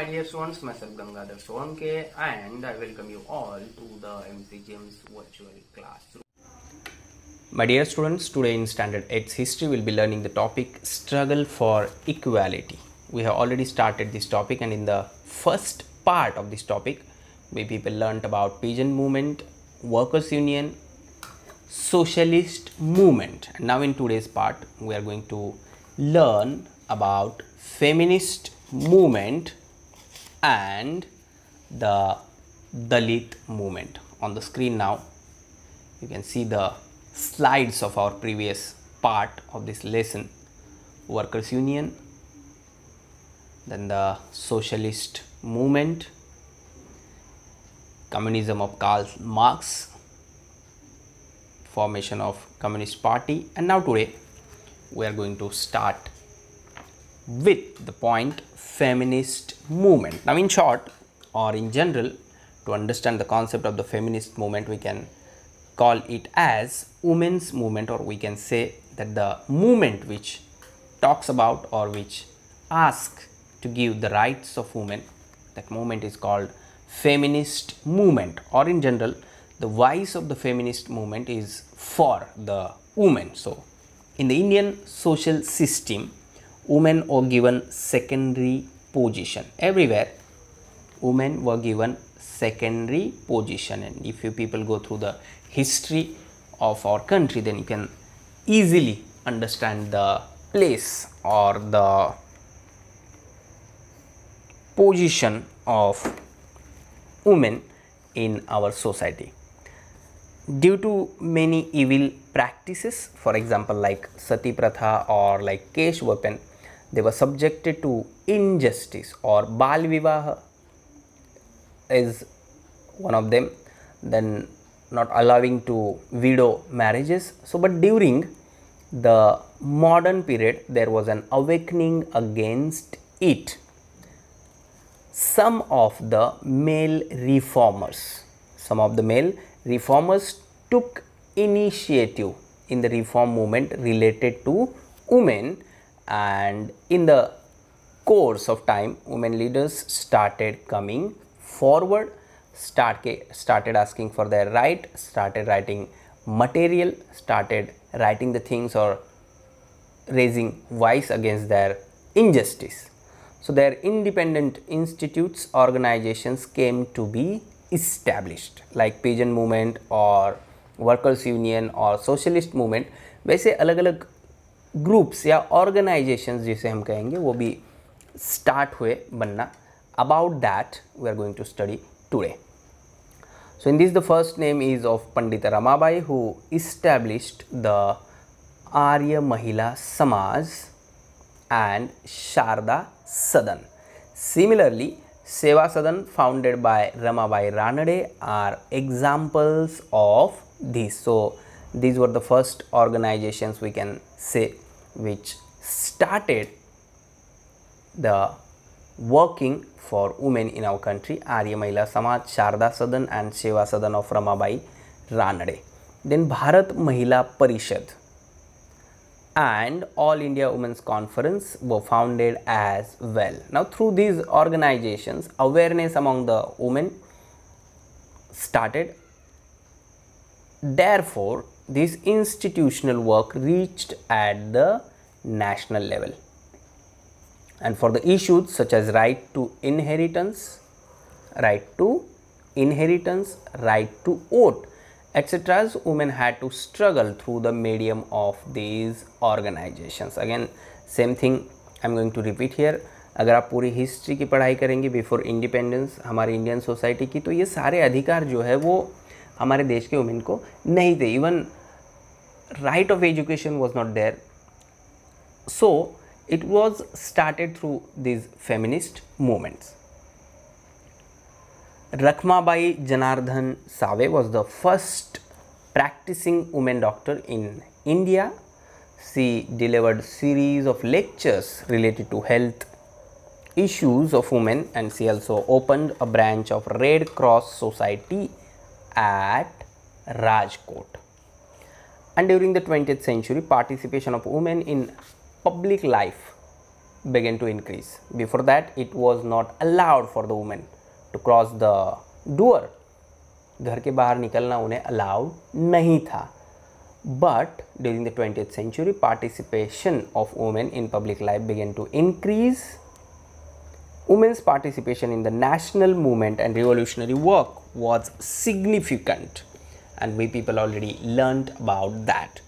my dear students, myself Gangadhar Solanke, and I welcome you all to the MCGM's virtual classroom. My dear students, today in Standard 8's History, we'll be learning the topic Struggle for Equality. We have already started this topic, and in the first part of this topic, we people learnt about Pigeon Movement, Workers' Union, Socialist Movement. And now in today's part, we are going to learn about Feminist Movement and the Dalit movement. On the screen now you can see the slides of our previous part of this lesson: Workers' Union, then the Socialist Movement, Communism of Karl Marx, formation of Communist Party, and now today we are going to start with the point feminist movement. Now in short or in general, to understand the concept of the feminist movement, we can call it as women's movement, or we can say that the movement which talks about or which asks to give the rights of women, that movement is called feminist movement. Or in general, the voice of the feminist movement is for the women. So in the Indian social system, women were given secondary position. Everywhere women were given secondary position, and if you people go through the history of our country, then you can easily understand the place or the position of women in our society. Due to many evil practices, for example like Sati Pratha or like Kesh Vapan, they were subjected to injustice, or Bal Vivaha is one of them, then not allowing to widow marriages. So but during the modern period, there was an awakening against it. Some of the male reformers took initiative in the reform movement related to women, and in the course of time, women leaders started coming forward, started asking for their right, started writing material, started writing the things or raising voice against their injustice. So their independent institutes, organizations came to be established, like Pigeon Movement or Workers' Union और Socialist Movement. वैसे अलग अलग groups या organisations जिसे हम कहेंगे वो भी स्टार्ट हुए बनना. About that we are going to study today. So in this, the first name is of Pandita Ramabai, who established the Arya Mahila Samaj and Sharda Sadan. Similarly, Seva Sadan, founded by Ramabai Ranade, are examples of these. So these were the first organizations, we can say, which started the working for women in our country: Arya Mahila Samaj, Sharda Sadan and Seva Sadan of Ramabai Ranade. Then Bharat Mahila Parishad and All India Women's Conference were founded as well. Now through these organizations, awareness among the women started. Therefore, this institutional work reached at the national level, and for the issues such as right to inheritance, right to vote, etc., women had to struggle through the medium of these organizations. Again same thing I am going to repeat here. अगर आप पूरी history की पढ़ाई करेंगे before independence हमारे Indian society की, तो ये सारे अधिकार जो है वो हमारे देश के वुमेन को नहीं थे. Even right of education was not there. So it was started through these feminist movements. Rakhmabai Janardhan Save was the first practicing woman doctor in India. She delivered series of lectures related to health issues of women, and she also opened a branch of Red Cross Society at Rajkot. And during the 20th century, participation of women in public life began to increase. Before that, it was not allowed for the women to cross the door. घर के बाहर निकलना उन्हें allowed नहीं था. But during the 20th century, participation of women in public life began to increase. Women's participation in the national movement and revolutionary work was significant, and we people already learned about that.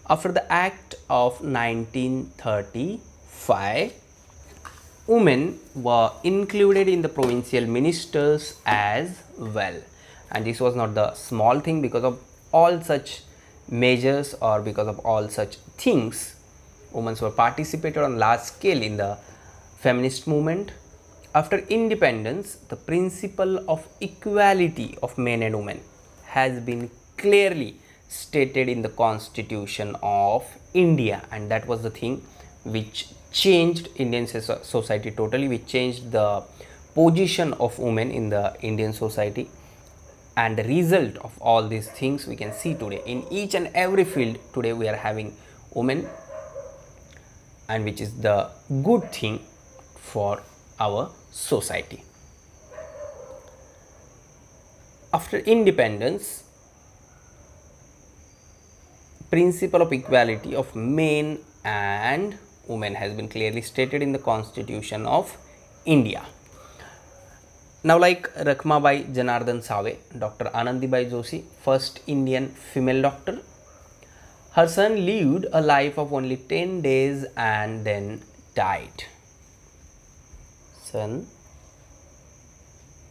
After the Act of 1935, women were included in the provincial ministers as well, and this was not the small thing. Because of all such measures or because of all such things, women were participated on large scale in the feminist movement. After independence, the principle of equality of men and women has been clearly stated in the Constitution of India, and that was the thing which changed Indian society totally, which changed the position of women in the Indian society. And the result of all these things we can see today in each and every field. Today we are having women, and which is the good thing for our society. After independence, principle of equality of men and women has been clearly stated in the Constitution of India. Now, like Rakhmabai Janardhan Save, Dr. Anandibai Joshi, first Indian female doctor. Her son lived a life of only 10 days and then died. Son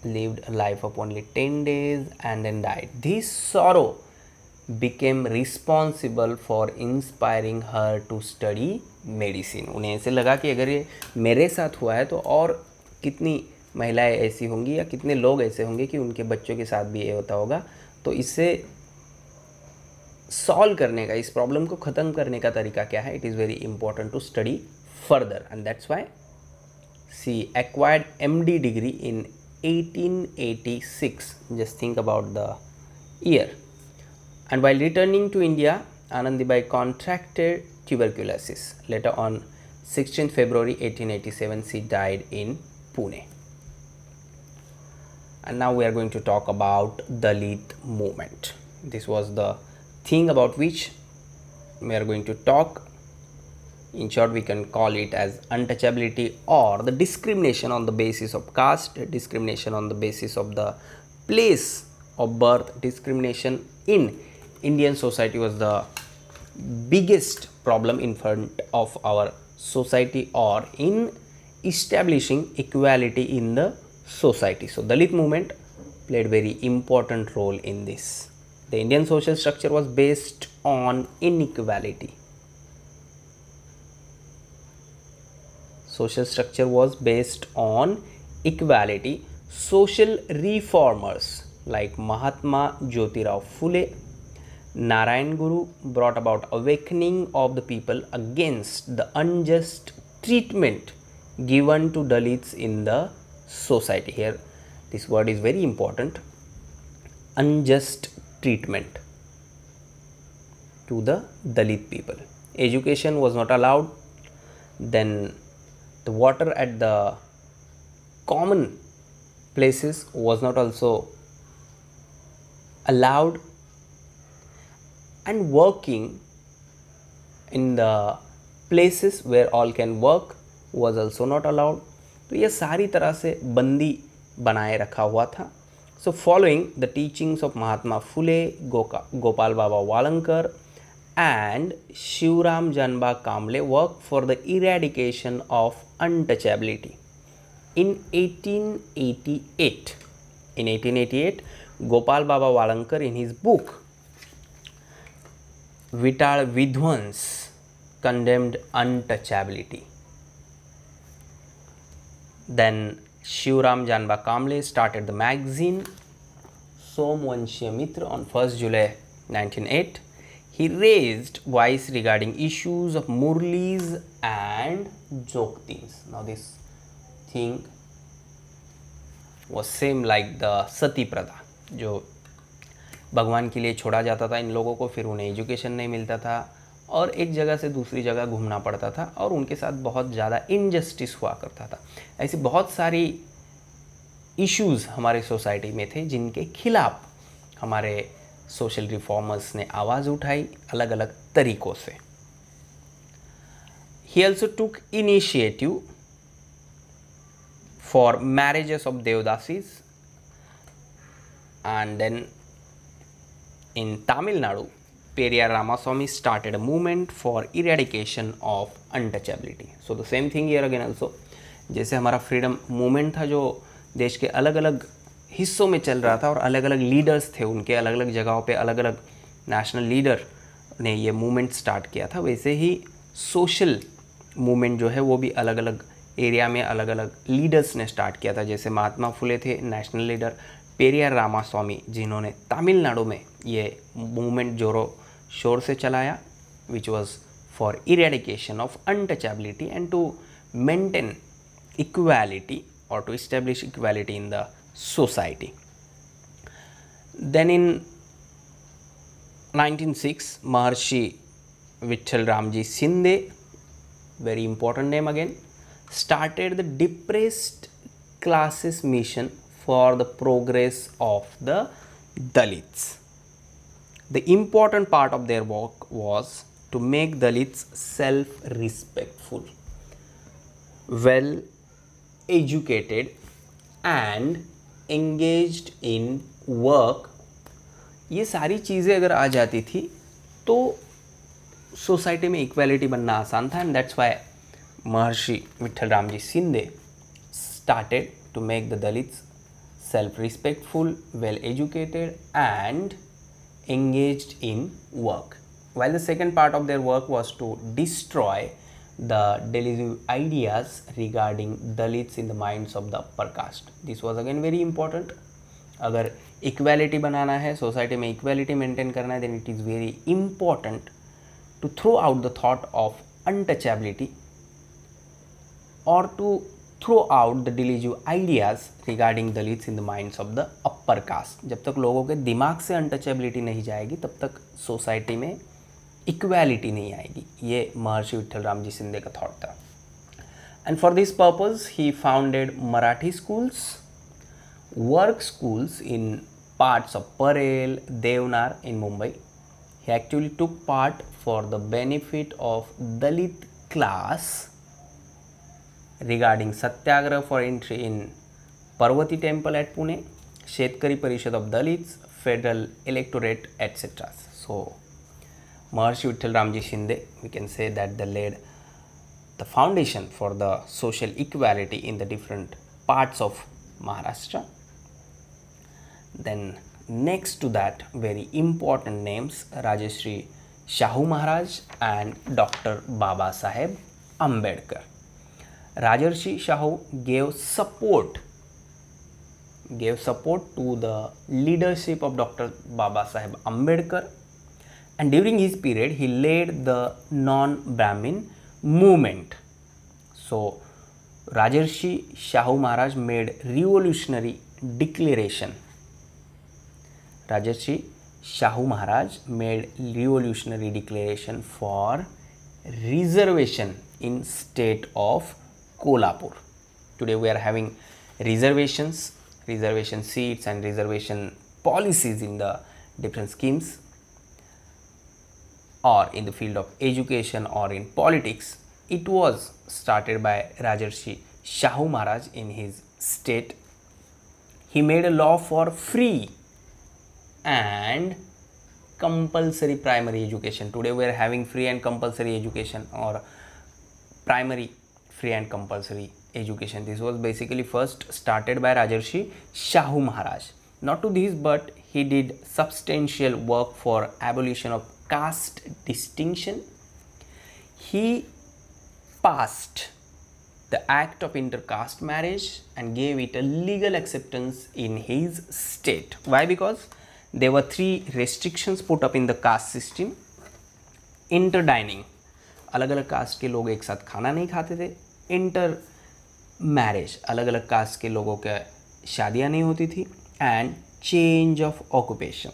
lived a life of only 10 days and then died. This sorrow became responsible for inspiring her to study medicine. उन्हें ऐसे लगा कि अगर ये मेरे साथ हुआ है तो और कितनी महिलाएं ऐसी होंगी या कितने लोग ऐसे होंगे कि उनके बच्चों के साथ भी ये होता होगा. तो इससे सॉल्व करने का, इस प्रॉब्लम को ख़त्म करने का तरीका क्या है? It is very important to study further, and that's why she acquired MD degree in 1886. Just think about the year. And while returning to India, Anandibai contracted tuberculosis. Later on 16th February 1887, she died in Pune. And now we are going to talk about Dalit movement. This was the thing about which we are going to talk. In short, we can call it as untouchability, or the discrimination on the basis of caste, discrimination on the basis of the place of birth. Discrimination in Indian society was the biggest problem in front of our society, or in establishing equality in the society. So Dalit movement played very important role in this. The Indian social structure was based on inequality. Social structure was based on equality. Social reformers like Mahatma Jyotirao Phule, Narayan Guru brought about awakening of the people against the unjust treatment given to Dalits in the society. Here this word is very important, unjust treatment to the Dalit people. Education was not allowed. Then the water at the common places was not also allowed, and working in the places where all can work was also not allowed. तो ये सारी तरह से बंदी बनाए रखा हुआ था. So following the teachings of Mahatma Phule, Gopal Baba Walankar and Shivram Janba Kamble worked for the eradication of untouchability. In 1888, Gopal Baba Walankar, in his book Vital Vidwans, condemned untouchability. Then Shivram Janba Kamble started the magazine Somvanshya Mitra on 1st July 1908. He raised voice regarding issues of Murlis and Joktins. Now this thing was same like the Sati Pratha, जो भगवान के लिए छोड़ा जाता था इन लोगों को, फिर उन्हें एजुकेशन नहीं मिलता था और एक जगह से दूसरी जगह घूमना पड़ता था और उनके साथ बहुत ज़्यादा इनजस्टिस हुआ करता था। ऐसी बहुत सारी इश्यूज़ हमारे सोसाइटी में थे जिनके खिलाफ हमारे सोशल रिफॉर्मर्स ने आवाज़ उठाई अलग अलग तरीक़ों से। He also took initiative for marriages of Devdasis, and then in Tamil Nadu, Periyar Ramaswamy started a movement for eradication of untouchability. So the same thing here again also, जैसे हमारा freedom movement था जो देश के अलग अलग हिस्सों में चल रहा था और अलग अलग लीडर्स थे, उनके अलग अलग जगहों पे अलग अलग नेशनल लीडर ने ये मूवमेंट स्टार्ट किया था, वैसे ही सोशल मूवमेंट जो है वो भी अलग अलग एरिया में अलग अलग लीडर्स ने स्टार्ट किया था। जैसे महात्मा फुले थे नेशनल लीडर, पेरियार रामास्वामी जिन्होंने तमिलनाडु में ये मूवमेंट जोरों शोर से चलाया, which was for eradication of untouchability and to maintain equality or to establish equality in the society. Then in 1906, Maharshi Vitthal Ramji Shinde, very important name again, started the depressed classes mission for the progress of the Dalits. The important part of their work was to make Dalits self-respectful, well educated and engaged in work. ये सारी चीज़ें अगर आ जाती थी तो society में equality बनना आसान था, and that's Y Maharshi Vitthal Ramji Shinde started to make the Dalits self-respectful, well-educated and engaged in work. While the second part of their work was to destroy the delusive ideas regarding Dalits in the minds of the upper caste. This was again very important. अगर equality बनाना है, society में equality maintain करना है, then it is very important to throw out the thought of untouchability or to throw out the delusive ideas regarding Dalits in the minds of the upper caste. जब तक लोगों के दिमाग से untouchability नहीं जाएगी तब तक सोसाइटी में इक्वालिटी नहीं आएगी। ये महर्षि विट्ठल रामजी शिंदे का थॉट था। And for this purpose he founded Marathi schools, work schools in parts of Parel, Deonar in Mumbai. He actually took part for the benefit of Dalit class regarding Satyagraha for entry in Parvati temple at Pune, Shetkari Parishad of Dalits, Federal Electorate, etc. So Maharshi Vitthal Ramji Shinde, we can say that they laid the foundation for the social equality in the different parts of Maharashtra. Then next to that, very important names, Rajarshi Shahu Maharaj and Dr. Baba Saheb Ambedkar. Rajarshi Shahu gave support to the leadership of Dr. Baba Saheb Ambedkar, and during his period he led the non-Brahmin movement. So Rajarshi Shahu Maharaj made revolutionary declaration. Rajarshi Shahu Maharaj made revolutionary declaration for reservation in state of Kolhapur. Today we are having reservations, reservation seats and reservation policies in the different schemes or in the field of education or in politics. It was started by Rajarshi Shahu Maharaj in his state. He made a law for free and compulsory primary education. Today we are having free and compulsory education or primary free and compulsory education. This was basically first started by Rajarshi Shahu Maharaj. Not to this, but he did substantial work for abolition of caste distinction. He passed the act of intercaste marriage and gave it a legal acceptance in his state. Why? Because there were three restrictions put up in the caste system. Interdining, अलग अलग cast के लोग एक साथ खाना नहीं खाते थे. इंटर मैरिज, अलग अलग कास्ट के लोगों के शादियाँ नहीं होती थी. एंड चेंज ऑफ ऑक्यूपेशन,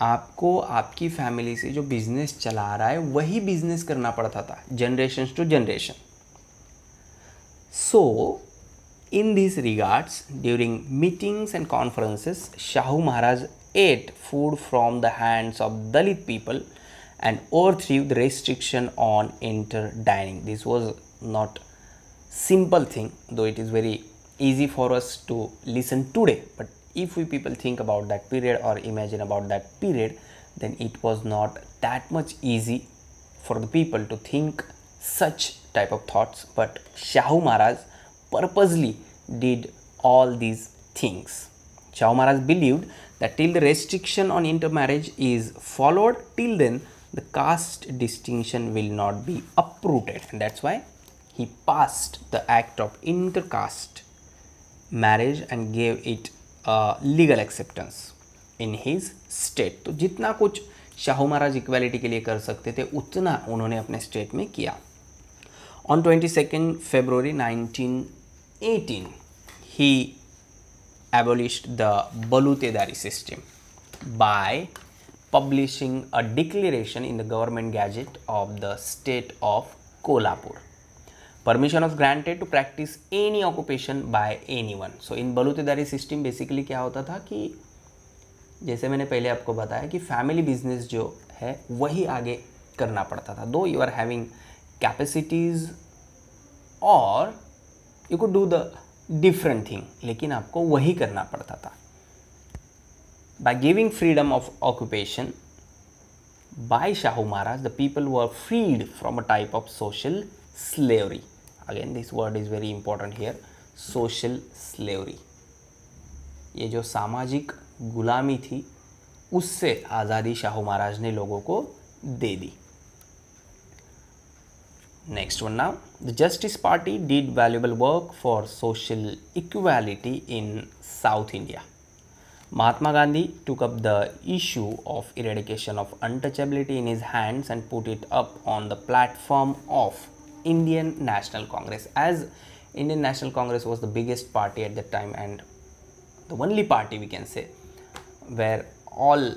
आपको आपकी फैमिली से जो बिजनेस चला रहा है वही बिजनेस करना पड़ता था, generation to generation. So, in these regards, during meetings and conferences, Shahu Maharaj ate food from the hands of Dalit people and overthrew the restriction on inter-dining. This was not simple thing, though it is very easy for us to listen today. But if we people think about that period or imagine about that period, then it was not that much easy for the people to think such type of thoughts. But Shahu Maharaj purposely did all these things. Shahu Maharaj believed that till the restriction on intermarriage is followed, till then the caste distinction will not be uprooted, and that's why he passed the act of intercaste marriage and gave it legal acceptance in his state. तो जितना कुछ Shahu Maharaj equality के लिए कर सकते थे उतना उन्होंने अपने स्टेट में किया. On 22nd February 1918, he abolished the Balutedari system by publishing a declaration in the government gazette of the state of Kolhapur. Permission was granted to practice any occupation by anyone. So in Balutedari system basically क्या होता था कि जैसे मैंने पहले आपको बताया कि फैमिली बिजनेस जो है वही आगे करना पड़ता था. Though you are having capacities और you could do the different thing, लेकिन आपको वही करना पड़ता था. By giving freedom of occupation by Shahu Maharaj, the people were freed from a type of social slavery. Again this word is very important here, social slavery. ये जो सामाजिक गुलामी थी उससे आज़ादी शाहू महाराज ने लोगों को दे दी. Next one now, the Justice Party did valuable work for social equality in South India. Mahatma Gandhi took up the issue of eradication of untouchability in his hands and put it up on the platform of Indian National Congress. As Indian National Congress was the biggest party at that time and the only party we can say where all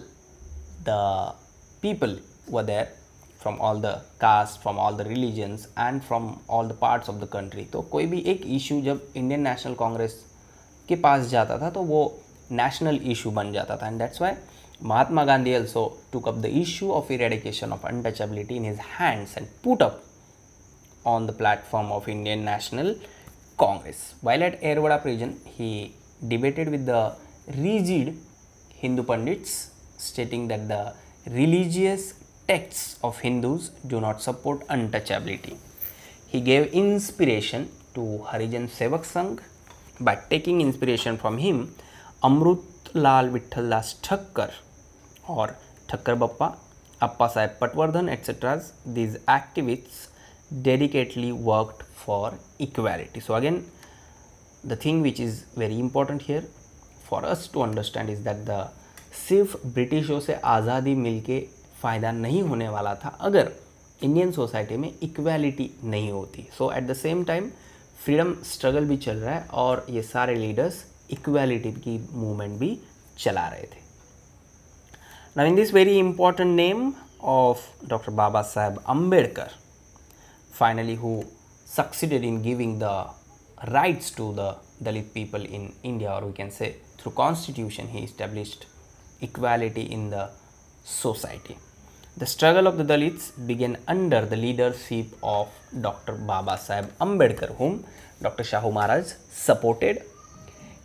the people were there from all the castes, from all the religions and from all the parts of the country. तो कोई भी एक issue जब Indian national Congress के पास जाता था तो वो नेशनल इशू बन जाता था. And that's Y Mahatma Gandhi also took up the issue of eradication of untouchability in his hands and put up on the platform of Indian National Congress. While at Erwada prison, he debated with the rigid Hindu Pandits, stating that the religious texts of Hindus do not support untouchability. He gave inspiration to Harijan Sevak Sangh. By taking inspiration from him, Amrut Lal Vitthal Das Thakkar or Thakkar Bappa, Appa Sahib Patwardhan, etc. These activists dedicatedly worked for equality. So again, the thing which is very important here for us to understand is that the सिर्फ ब्रिटिशों से आज़ादी मिलके फ़ायदा नहीं होने वाला था अगर इंडियन सोसाइटी में इक्वालिटी नहीं होती. So at the same time freedom struggle भी चल रहा है और ये सारे लीडर्स इक्वालिटी की मूवमेंट भी चला रहे थे. Now in this very important name of doctor Baba Saheb Ambedkar, finally who succeeded in giving the rights to the Dalit people in India, or we can say through constitution he established equality in the society. The struggle of the Dalits began under the leadership of Dr. Baba Saheb Ambedkar, whom Dr. Shahu Maharaj supported.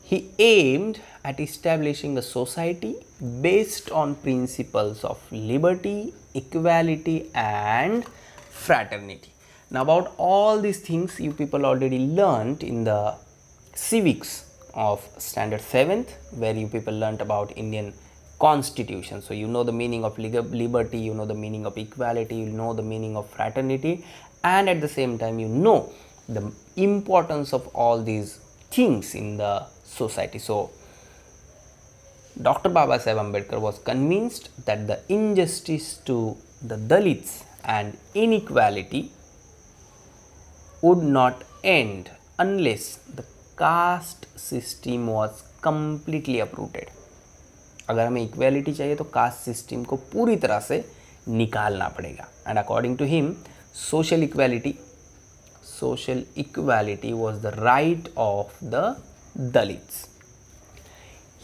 He aimed at establishing a society based on principles of liberty, equality and fraternity. Now about all these things you people already learnt in the civics of standard 7th, where you people learnt about Indian constitution. So you know the meaning of liberty, you know the meaning of equality, you know the meaning of fraternity, and at the same time you know the importance of all these things in the society. So Dr. Baba Saheb Ambedkar was convinced that the injustice to the Dalits and inequality would not end unless the caste system was completely uprooted. अगर हमें equality चाहिए तो caste system को पूरी तरह से निकालना पड़ेगा. And according to him social equality was the right of the Dalits.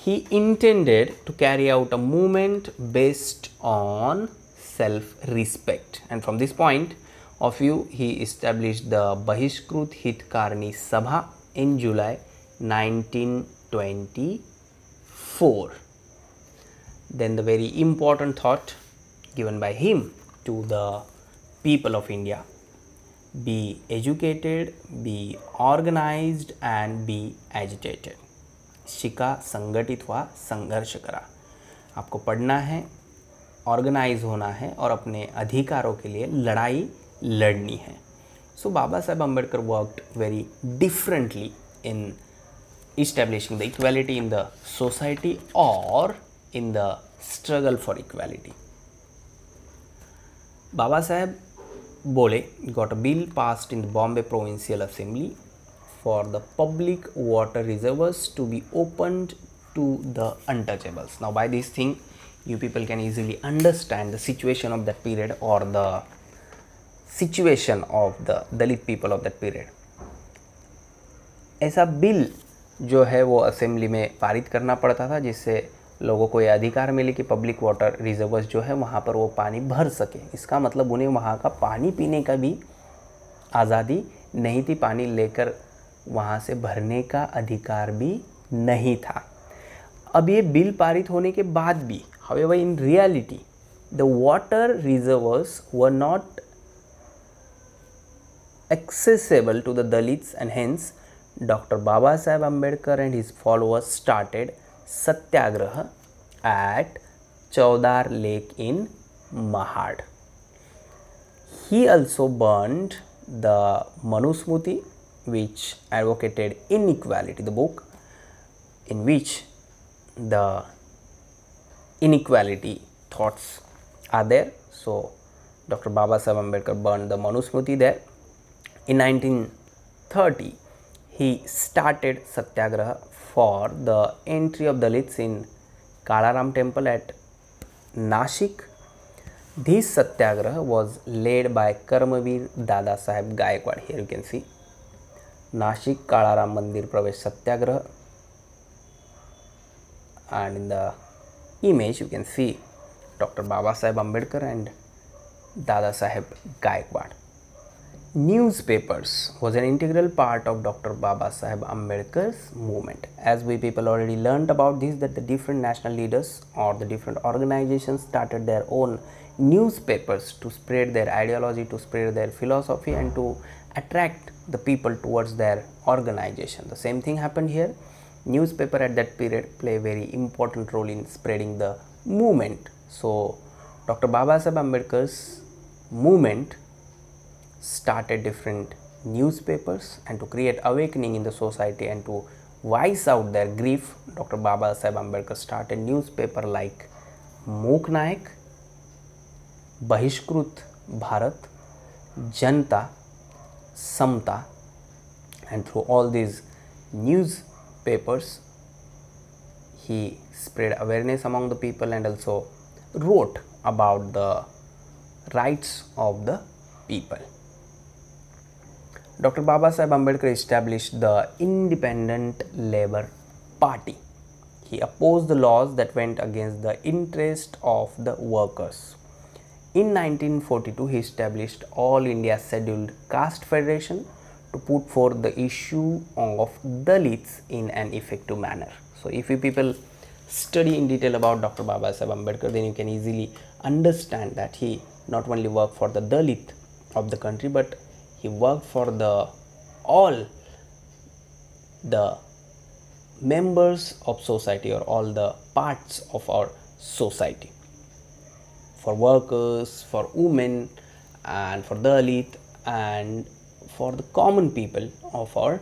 He intended to carry out a movement based on self-respect, and from this point of view he established the Bahishkrut Hitkarni Sabha in July 1924. Then the very important thought given by him to the people of India: be educated, be organized and be agitated. शिका, संगठित हुआ, संघर्ष करा. आपको पढ़ना है, organise होना है और अपने अधिकारों के लिए लड़ाई लड़नी है. So Baba Saheb Ambedkar worked very differently in establishing the equality in the society or in the struggle for equality. Baba Saheb Bole got a bill passed in the Bombay Provincial Assembly for the public water reservoirs to be opened to the untouchables. Now by this thing you people can easily understand the situation of that period or the situation of the Dalit people of that period. ऐसा bill जो है वो assembly में पारित करना पड़ता था जिससे लोगों को ये अधिकार मिले कि पब्लिक वाटर रिजर्वर्स जो है वहाँ पर वो पानी भर सके. इसका मतलब उन्हें वहाँ का पानी पीने का भी आज़ादी नहीं थी, पानी लेकर वहाँ से भरने का अधिकार भी नहीं था. अब ये बिल पारित होने के बाद भी however in reality the water reservoirs were not accessible to the Dalits, and hence Dr. Baba Saheb Ambedkar and his followers started Satyagraha at Chaudhar Lake in Mahad. He also burned the Manusmriti, which advocated inequality, the book in which the inequality thoughts are there. So Dr. Baba Saheb Ambedkar burned the Manusmriti there. In 1930 he started Satyagraha for the entry of Dalits in Kalaram temple at Nashik. This Satyagraha was led by Karmveer Dada Saheb Gaikwad. Here you can see Nashik Kalaram Mandir Pravesh Satyagraha, and in the image you can see Dr. Baba Saheb Ambedkar and Dada Saheb Gaikwad. Newspapers was an integral part of Dr. Baba Saheb Ambedkar's movement. As we people already learned about this, that the different national leaders or the different organizations started their own newspapers to spread their ideology, to spread their philosophy and to attract the people towards their organization. The same thing happened here. Newspaper at that period play a very important role in spreading the movement. So Dr. Baba Saheb Ambedkar's movement started different newspapers, and to create awakening in the society and to voice out their grief, Dr. Baba Saheb Ambedkar started newspaper like Mok Nayak, Bahishkrut Bharat, Janata, Samta, and through all these newspapers he spread awareness among the people and also wrote about the rights of the people. Dr. Baba Saheb Ambedkar established the Independent Labour Party. He opposed the laws that went against the interest of the workers. In 1942, he established All India Scheduled Caste Federation to put forth the issue of Dalits in an effective manner. So if you people study in detail about Dr. Baba Saheb Ambedkar, then you can easily understand that he not only worked for the Dalit of the country, but he worked for all the members of society or all the parts of our society, for workers, for women, and for Dalit, and for the common people of our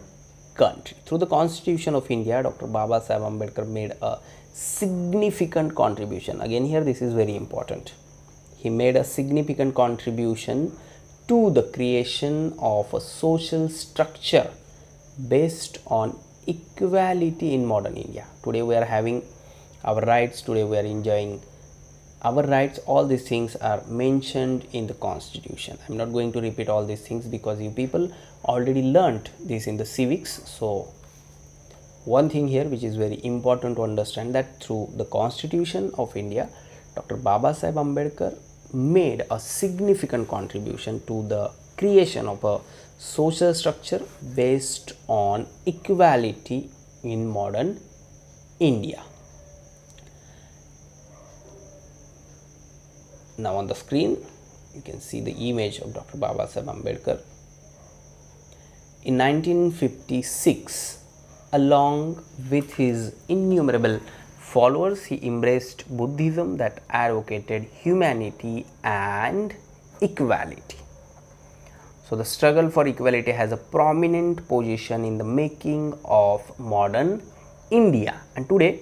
country. Through the Constitution of India, Dr. Baba Saheb Ambedkar made a significant contribution. Again here this is very important. He made a significant contribution to the creation of a social structure based on equality in modern India. Today we are having our rights. Today we are enjoying our rights. All these things are mentioned in the constitution. I'm not going to repeat all these things because you people already learnt this in the civics. So one thing here which is very important to understand, that through the Constitution of India, Dr. Babasaheb Ambedkar made a significant contribution to the creation of a social structure based on equality in modern India. Now on the screen you can see the image of Dr. Babasaheb Ambedkar. In 1956, along with his innumerable followers, he embraced Buddhism that advocated humanity and equality. So the struggle for equality has a prominent position in the making of modern India. And today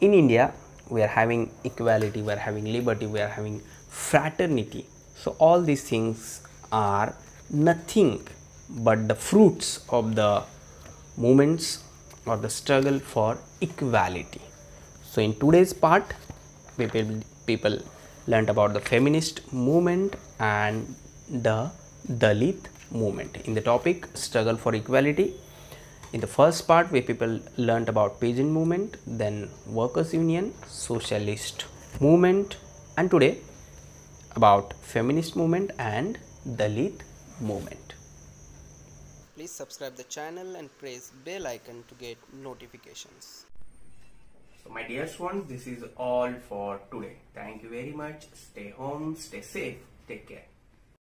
in India we are having equality, we are having liberty, we are having fraternity. So all these things are nothing but the fruits of the movements or the struggle for equality. So in today's part, people learnt about the feminist movement and the Dalit movement. In the topic struggle for equality, in the first part people learnt about peasant movement, then workers union, socialist movement, and today about feminist movement and Dalit movement. Please subscribe the channel and press bell icon to get notifications. So my dear ones, this is all for today. Thank you very much. Stay home, stay safe, take care.